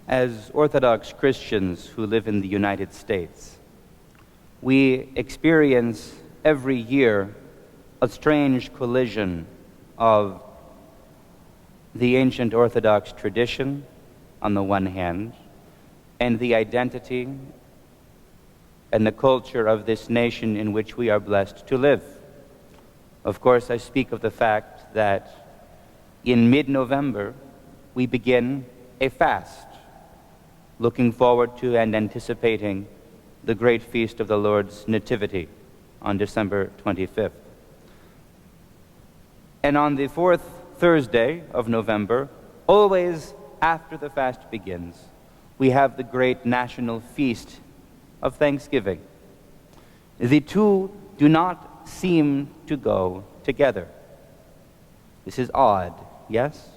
As Orthodox Christians who live in the United States, we experience every year a strange collision of the ancient Orthodox tradition on the one hand, and the identity and the culture of this nation in which we are blessed to live. Of course, I speak of the fact that in mid-November we begin a fast, looking forward to and anticipating the great feast of the Lord's Nativity on December 25th. And on the fourth Thursday of November, always after the fast begins, we have the great national feast of Thanksgiving. The two do not seem to go together. This is odd, yes?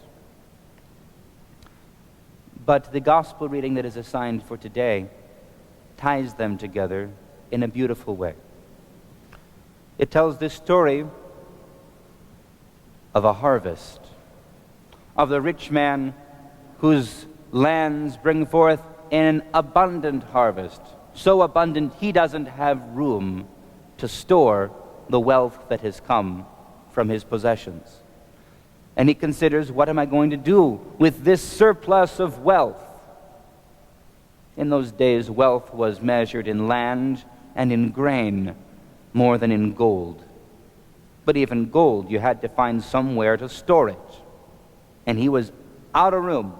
But the gospel reading that is assigned for today ties them together in a beautiful way. It tells this story of a harvest, of the rich man whose lands bring forth an abundant harvest, so abundant he doesn't have room to store the wealth that has come from his possessions. And he considers, what am I going to do with this surplus of wealth? In those days, wealth was measured in land and in grain more than in gold. But even gold, you had to find somewhere to store it. And he was out of room.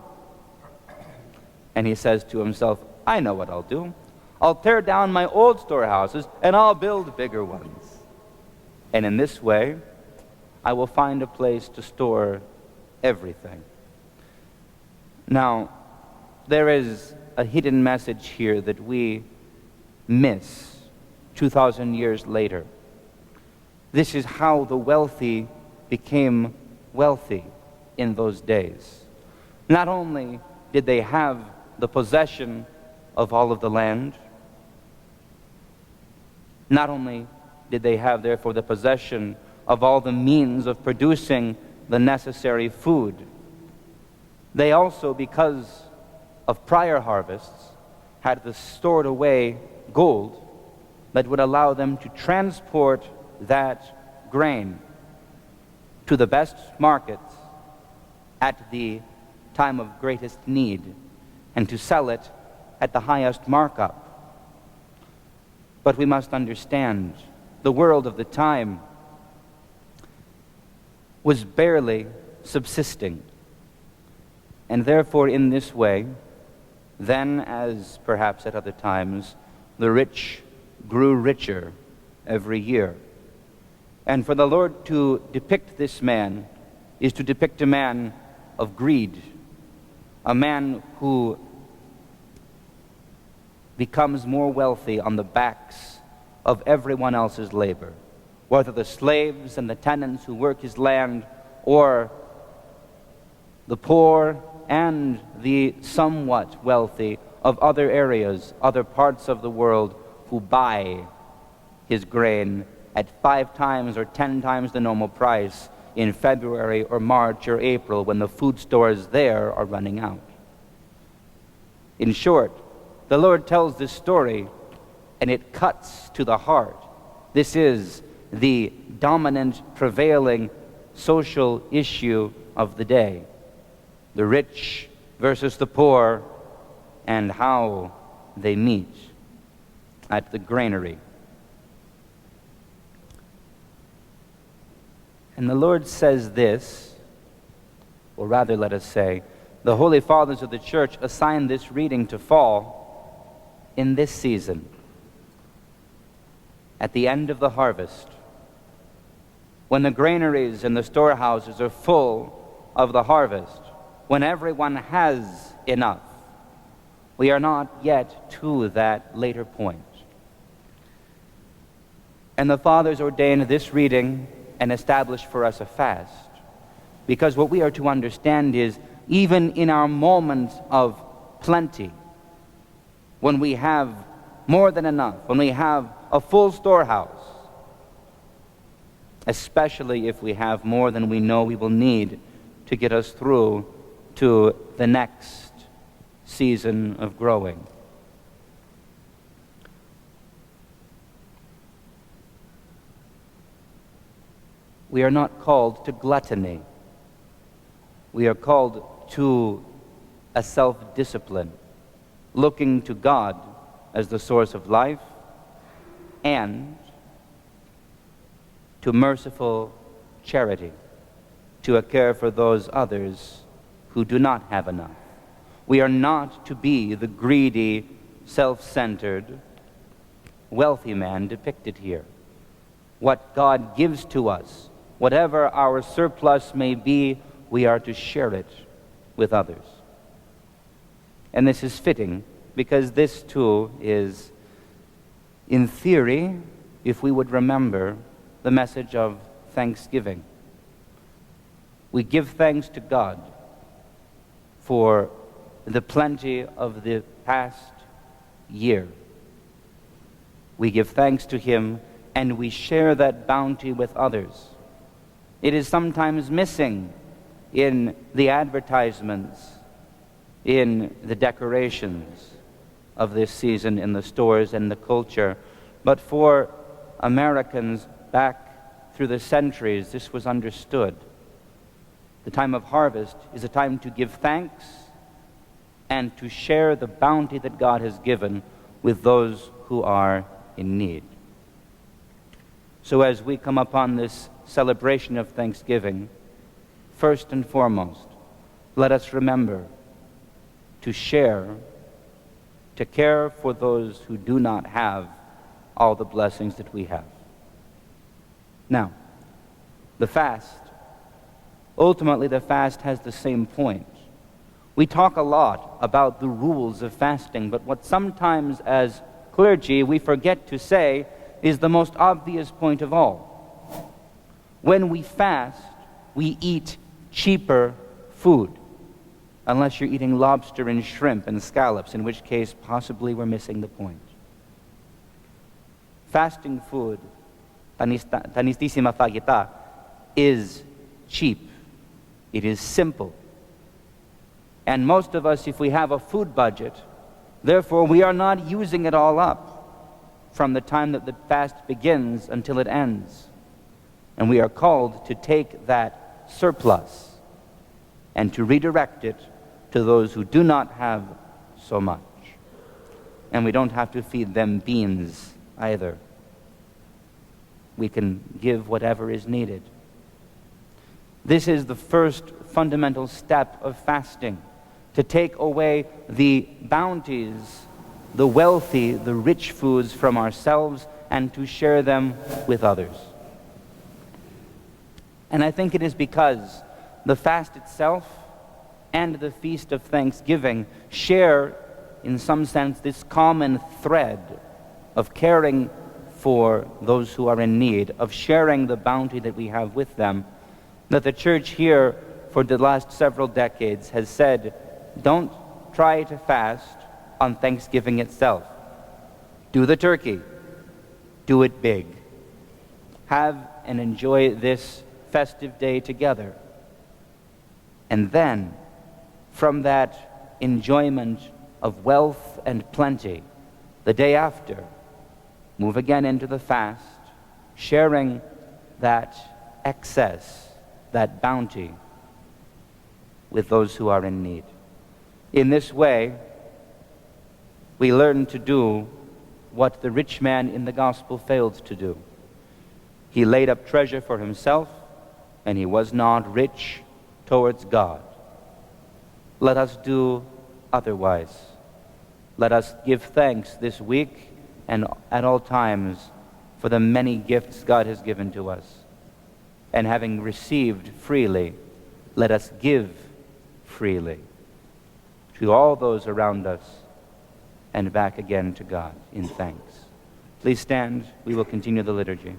And he says to himself, I know what I'll do. I'll tear down my old storehouses and I'll build bigger ones. And in this way, I will find a place to store everything. Now, there is a hidden message here that we miss 2,000 years later. This is how the wealthy became wealthy in those days. Not only did they have the possession of all of the land, not only did they have, therefore, the possession of all the means of producing the necessary food, they also, because of prior harvests, had the stored away gold that would allow them to transport that grain to the best markets at the time of greatest need and to sell it at the highest markup. But we must understand, the world of the time was barely subsisting. And therefore, in this way, then as perhaps at other times, the rich grew richer every year. And for the Lord to depict this man is to depict a man of greed, a man who becomes more wealthy on the backs of everyone else's labor, whether the slaves and the tenants who work his land, or the poor and the somewhat wealthy of other areas, other parts of the world, who buy his grain at 5 times or 10 times the normal price in February or March or April, when the food stores there are running out. In short, the Lord tells this story, and it cuts to the heart. This is the dominant, prevailing social issue of the day: the rich versus the poor, and how they meet at the granary. And the Lord says this, or rather, let us say, the Holy Fathers of the Church assigned this reading to fall in this season, at the end of the harvest, when the granaries and the storehouses are full of the harvest, when everyone has enough. We are not yet to that later point. And the Fathers ordained this reading and established for us a fast, because what we are to understand is, even in our moments of plenty, when we have more than enough, when we have a full storehouse, especially if we have more than we know we will need to get us through to the next season of growing. We are not called to gluttony. We are called to a self-discipline, looking to God as the source of life and to merciful charity, to a care for those others who do not have enough. We are not to be the greedy, self-centered, wealthy man depicted here. What God gives to us, whatever our surplus may be, we are to share it with others. And this is fitting because this too is, in theory, if we would remember the message of thanksgiving. We give thanks to God for the plenty of the past year. We give thanks to Him and we share that bounty with others. It is sometimes missing in the advertisements, in the decorations of this season in the stores and the culture. But for Americans back through the centuries, this was understood. The time of harvest is a time to give thanks and to share the bounty that God has given with those who are in need. So as we come upon this celebration of Thanksgiving, first and foremost, let us remember to share, to care for those who do not have all the blessings that we have. Now, the fast. Ultimately, the fast has the same point. We talk a lot about the rules of fasting, but what sometimes as clergy we forget to say is the most obvious point of all. When we fast, we eat cheaper food, unless you're eating lobster and shrimp and scallops, in which case possibly we're missing the point. Fasting food, tanistissima fagita, is cheap. It is simple. And most of us, if we have a food budget, therefore we are not using it all up from the time that the fast begins until it ends. And we are called to take that surplus and to redirect it to those who do not have so much. And we don't have to feed them beans either. We can give whatever is needed. This is the first fundamental step of fasting, to take away the bounties, the wealthy, the rich foods from ourselves and to share them with others. And I think it is because the fast itself and the Feast of Thanksgiving share, in some sense, this common thread of caring for those who are in need, of sharing the bounty that we have with them, that the church here for the last several decades has said, don't try to fast on Thanksgiving itself. Do the turkey. Do it big. Have and enjoy this festive day together. And then, from that enjoyment of wealth and plenty, the day after, move again into the fast, sharing that excess, that bounty, with those who are in need. In this way, we learn to do what the rich man in the gospel failed to do. He laid up treasure for himself, and he was not rich towards God. Let us do otherwise. Let us give thanks this week and at all times for the many gifts God has given to us. And having received freely, let us give freely to all those around us and back again to God in thanks. Please stand. We will continue the liturgy.